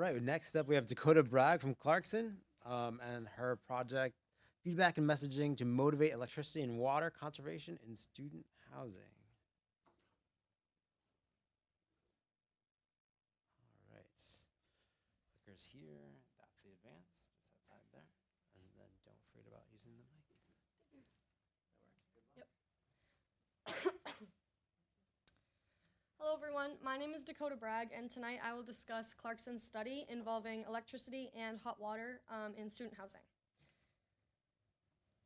right, next up we have Dakota Bragg from Clarkson and her project, Feedback and Messaging to Motivate Electricity and Water Conservation in Student Housing. All right, clickers here, that's the advance, just that side there, and then don't forget about using the mic. Hello everyone, my name is Dakota Bragg, and tonight I will discuss Clarkson's study involving electricity and hot water in student housing.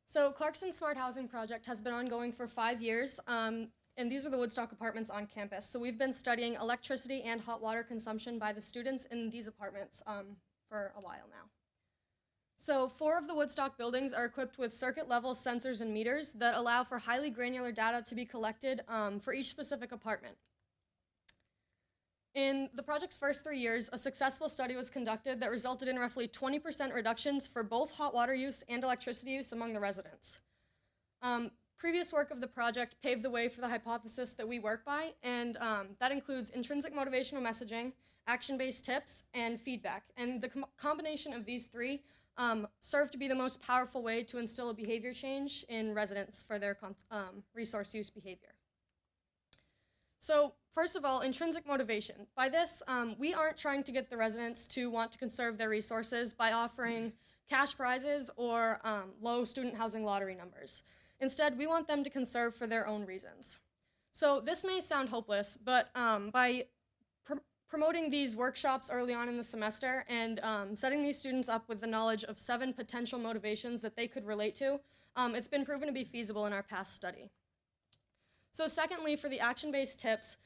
So Clarkson's Smart Housing Project has been ongoing for 5 years, and these are the Woodstock apartments on campus. So we've been studying electricity and hot water consumption by the students in these apartments for a while now. So 4 of the Woodstock buildings are equipped with circuit-level sensors and meters that allow for highly granular data to be collected for each specific apartment. In the project's first 3 years, a successful study was conducted that resulted in roughly 20% reductions for both hot water use and electricity use among the residents. Previous work of the project paved the way for the hypothesis that we work by, and that includes intrinsic motivational messaging, action-based tips, and feedback. And the combination of these 3 serve to be the most powerful way to instill a behavior change in residents for their resource use behavior. So first of all, intrinsic motivation. By this, we aren't trying to get the residents to want to conserve their resources by offering cash prizes or low student housing lottery numbers. Instead, we want them to conserve for their own reasons. So this may sound hopeless, but by promoting these workshops early on in the semester and setting these students up with the knowledge of 7 potential motivations that they could relate to, it's been proven to be feasible in our past study. So secondly, for the action-based tips,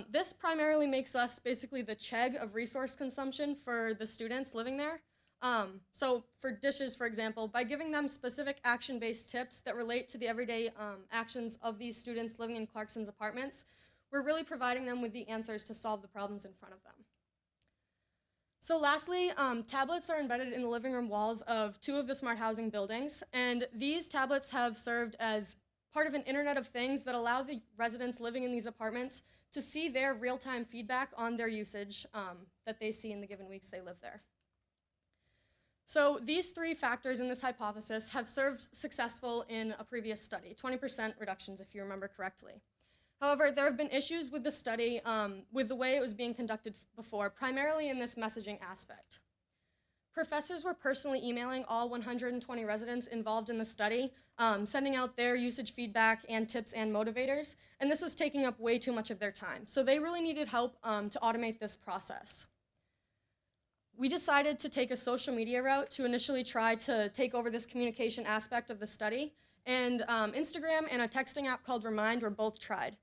this primarily makes us basically the CHEG of resource consumption for the students living there. So for dishes, for example, by giving them specific action-based tips that relate to the everyday actions of these students living in Clarkson's apartments, we're really providing them with the answers to solve the problems in front of them. So lastly, tablets are embedded in the living room walls of 2 of the smart housing buildings, and these tablets have served as part of an Internet of Things that allow the residents living in these apartments to see their real-time feedback on their usage that they see in the given weeks they live there. So these 3 factors in this hypothesis have served successful in a previous study, 20% reductions if you remember correctly. However, there have been issues with the study with the way it was being conducted before, primarily in this messaging aspect. Professors were personally emailing all 120 residents involved in the study, sending out their usage feedback and tips and motivators, and this was taking up way too much of their time. So they really needed help to automate this process. We decided to take a social media route to initially try to take over this communication aspect of the study, and Instagram and a texting app called Remind were both tried.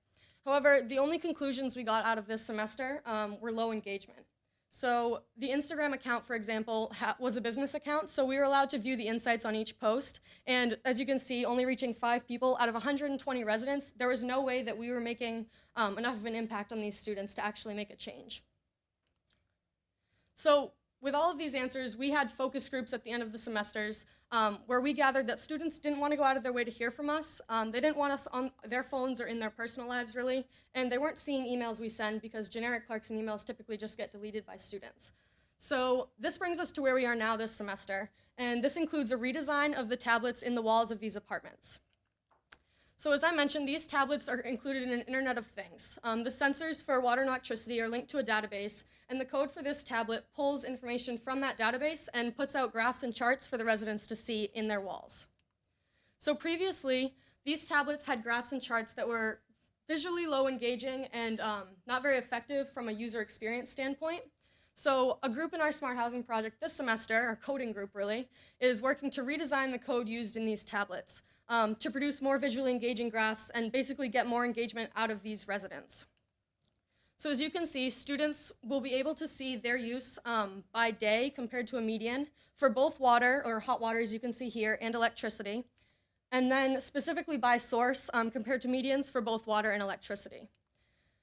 However, the only conclusions we got out of this semester were low engagement. So the Instagram account, for example, was a business account, so we were allowed to view the insights on each post. And as you can see, only reaching 5 people out of 120 residents, there was no way that we were making enough of an impact on these students to actually make a change. So with all of these answers, we had focus groups at the end of the semesters where we gathered that students didn't want to go out of their way to hear from us. They didn't want us on their phones or in their personal lives, really, and they weren't seeing emails we send because generic Clarkson emails typically just get deleted by students. So this brings us to where we are now this semester, and this includes a redesign of the tablets in the walls of these apartments. So as I mentioned, these tablets are included in an Internet of Things. The sensors for water and electricity are linked to a database, and the code for this tablet pulls information from that database and puts out graphs and charts for the residents to see in their walls. So previously, these tablets had graphs and charts that were visually low engaging and not very effective from a user experience standpoint. So a group in our Smart Housing project this semester, our coding group really, is working to redesign the code used in these tablets to produce more visually engaging graphs and basically get more engagement out of these residents. So as you can see, students will be able to see their use by day compared to a median for both water, or hot water as you can see here, and electricity, and then specifically by source compared to medians for both water and electricity.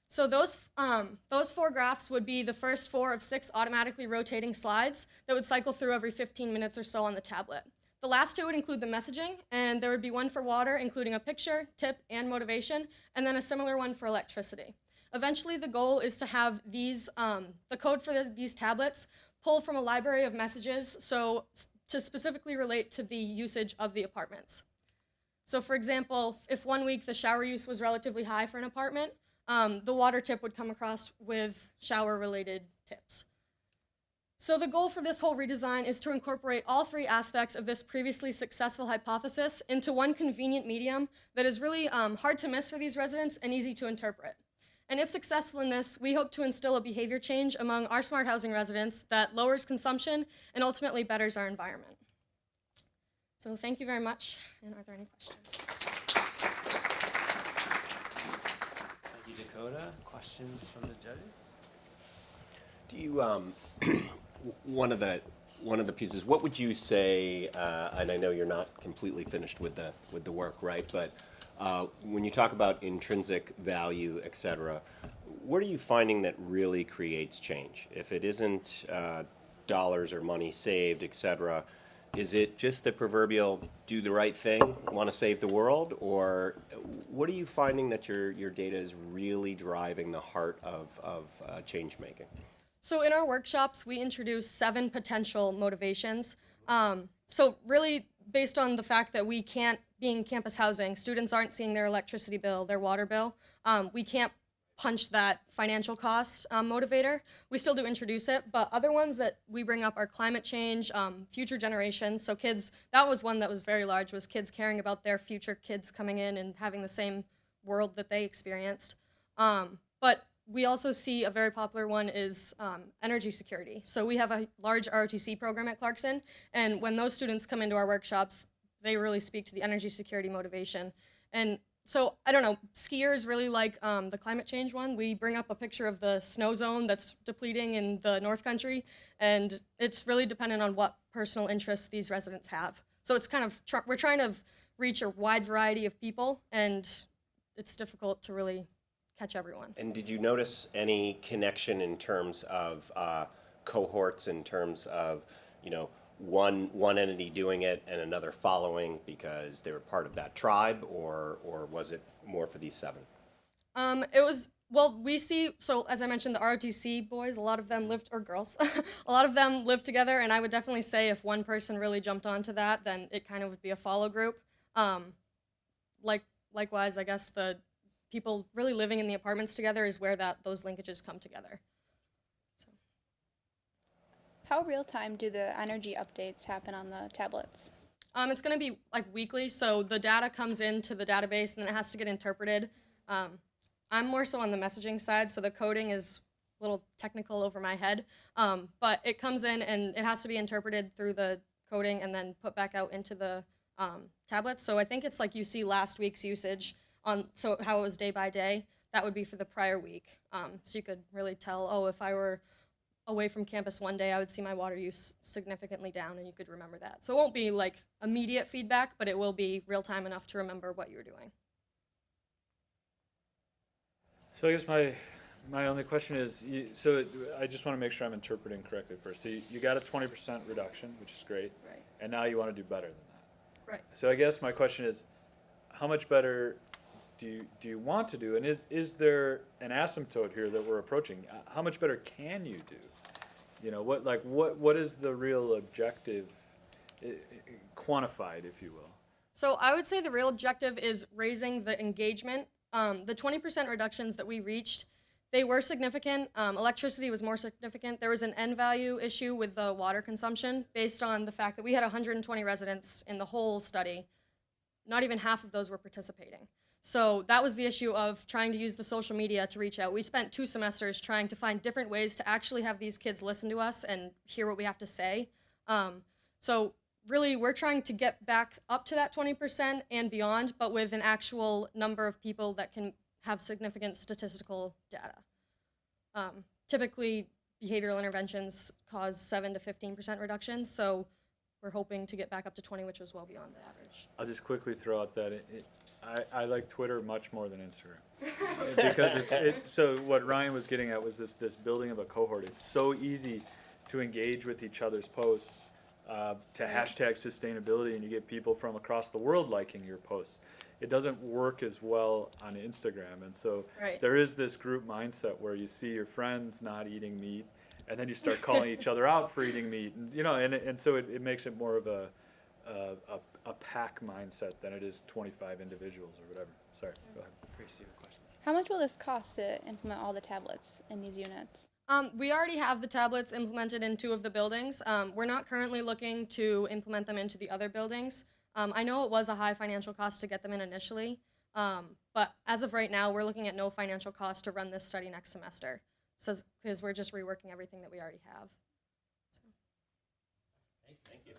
So those 4 graphs would be the first 4 of 6 automatically rotating slides that would cycle through every 15 minutes or so on the tablet. The last 2 would include the messaging, and there would be one for water, including a picture, tip, and motivation, and then a similar one for electricity. Eventually, the goal is to have these, the code for these tablets pull from a library of messages, so to specifically relate to the usage of the apartments. So for example, if one week the shower use was relatively high for an apartment, the water tip would come across with shower-related tips. So the goal for this whole redesign is to incorporate all three aspects of this previously successful hypothesis into one convenient medium that is really hard to miss for these residents and easy to interpret. And if successful in this, we hope to instill a behavior change among our smart housing residents that lowers consumption and ultimately betters our environment. So thank you very much, and are there any questions? Thank you, Dakota. Questions from the judges? Do you, one of the pieces, what would you say, and I know you're not completely finished with the work, right? But when you talk about intrinsic value, et cetera, what are you finding that really creates change? If it isn't dollars or money saved, et cetera, is it just the proverbial do the right thing, want to save the world, or what are you finding that your data is really driving the heart of change making? So in our workshops, we introduce 7 potential motivations. So really based on the fact that we can't, being campus housing, students aren't seeing their electricity bill, their water bill, we can't punch that financial cost motivator. We still do introduce it, but other ones that we bring up are climate change, future generations. So kids, that was one that was very large, was kids caring about their future kids coming in and having the same world that they experienced. But we also see a very popular one is energy security. So we have a large ROTC program at Clarkson, and when those students come into our workshops, they really speak to the energy security motivation. And so, I don't know, skiers really like the climate change one. We bring up a picture of the snow zone that's depleting in the North Country, and it's really dependent on what personal interests these residents have. So it's kind of, we're trying to reach a wide variety of people, and it's difficult to really catch everyone. And did you notice any connection in terms of cohorts, in terms of, you know, one entity doing it and another following because they were part of that tribe, or was it more for these 7? It was, well, we see, so as I mentioned, the ROTC boys, a lot of them lived, or girls, a lot of them lived together, and I would definitely say if one person really jumped onto that, then it kind of would be a follow group. Likewise, I guess the people really living in the apartments together is where those linkages come together. So. How real time do the energy updates happen on the tablets? It's going to be like weekly, so the data comes into the database and then it has to get interpreted. I'm more so on the messaging side, so the coding is a little technical over my head, but it comes in and it has to be interpreted through the coding and then put back out into the tablets. So I think it's like you see last week's usage on, so how it was day by day, that would be for the prior week. So you could really tell, oh, if I were away from campus one day, I would see my water use significantly down, and you could remember that. So it won't be like immediate feedback, but it will be real time enough to remember what you're doing. So I guess my only question is, so I just want to make sure I'm interpreting correctly first. So you got a 20% reduction, which is great, Right. and now you want to do better than that. Right. So I guess my question is, how much better do you want to do, and is there an asymptote here that we're approaching? How much better can you do? You know, what is the real objective, quantified, if you will? So I would say the real objective is raising the engagement. The 20% reductions that we reached, they were significant. Electricity was more significant. There was an end value issue with the water consumption based on the fact that we had 120 residents in the whole study. Not even half of those were participating. So that was the issue of trying to use the social media to reach out. We spent 2 semesters trying to find different ways to actually have these kids listen to us and hear what we have to say. So really, we're trying to get back up to that 20% and beyond, but with an actual number of people that can have significant statistical data. Typically, behavioral interventions cause 7 to 15% reductions, so we're hoping to get back up to 20, which was well beyond the average. I'll just quickly throw out that I like Twitter much more than Instagram. Because so what Ryan was getting at was this building of a cohort. It's so easy to engage with each other's posts, to hashtag sustainability, and you get people from across the world liking your posts. it doesn't work as well on Instagram. And so Right. there is this group mindset where you see your friends not eating meat, and then you start calling each other out for eating meat, and and so it makes it more of a pack mindset than it is 25 individuals or whatever. Sorry, go ahead. Grace, you have a question? How much will this cost to implement all the tablets in these units? We already have the tablets implemented in 2 of the buildings. We're not currently looking to implement them into the other buildings. I know it was a high financial cost to get them in initially, but as of right now, we're looking at no financial cost to run this study next semester, because we're just reworking everything that we already have. Thank you.